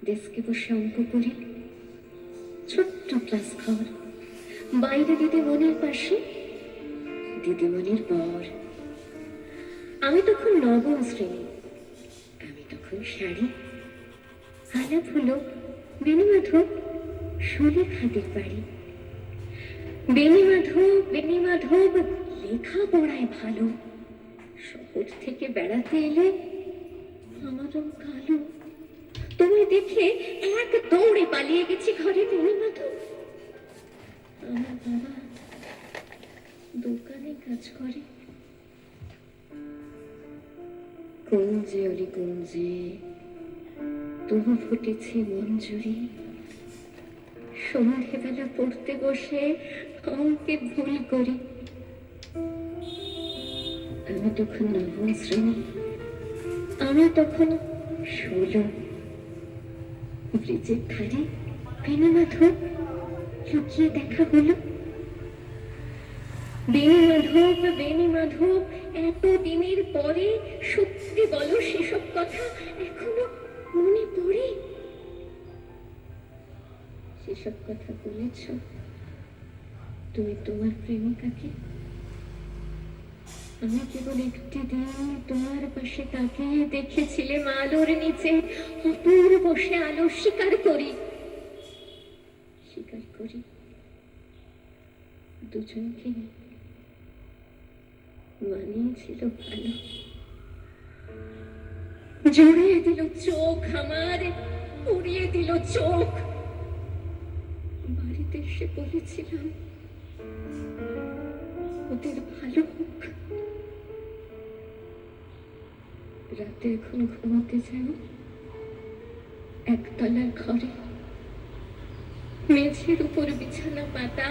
ডেস্কে বসে অঙ্ক করি, ছোট্ট ক্লাস ঘর, বাইরে দিদিমণির পাশে দিদিমণির বর। আমি তখন নবম শ্রেণী, আমি তখন শাড়ি, আলাপ হলো বেণীমাধব সুলেখাদের বাড়ি। বেণীমাধব লেখাপড়ায় ভালো, শহর থেকে বেড়াতে এলে আমারও কালো। তোমায় দেখে এক দৌড়ে পালিয়ে গেছি ঘরে। বেণীমাধব, আমার বাবা দোকানে কাজ করে। কুঞ্জে অলি কুঞ্জে তবু ফুটেছে মঞ্জুরি, সন্ধ্যেবেলা পড়তে বসে অঙ্কে ভুল করি। আমি তখন নবম শ্রেণী, আমি তখন 16। ব্রিজের ধারে বেণীমাধব লুকিয়ে দেখা হলো। বেণীমাধব এত দিনের পরে সত্যি বলো, সেসব কথা এখনো মনে পড়ে? সেসব কথা বলেছ তুমি তোমার প্রেমিকাকে? আমি কেবল একটি দিন তোমার পাশে তাকিয়ে দেখেছিলাম আলোর নিচে অপূর্ব বসে আলো। স্বীকার করি দুজনকে মানিয়েছিল ভালো। জড়িয়ে দিল চোখ আমার, উড়িয়ে দিল চোখ। বাড়িতে এসে বলেছিলাম ওদের ভালো হোক। রাতে এখন ঘুমাতে যাই একতলার ঘরে, মেঝের উপর বিছানা পাতা,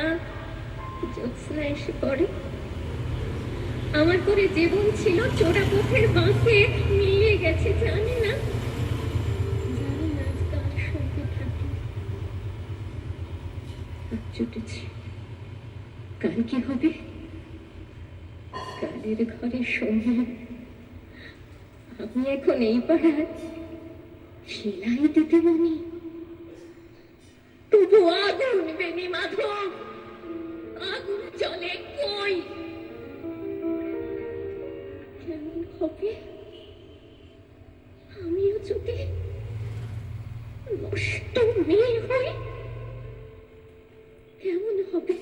জ্যোৎস্না এসে পড়ে। আমার করে জীবন ছিল চোরা পথের বাঁকে মিলিয়ে গেছে। জানি না কার সঙ্গে থাকি। ছুটেছি, কাল কি হবে? কালের ঘরে সঙ্গে আমি এখন এই পাড়ার সেলাই দিদিমণি। তবু আগুন বেণীমাধব, আগুন জলে কই? কেমন হবে আমিও যদি নষ্ট মেয়ে হই? কেমন হবে?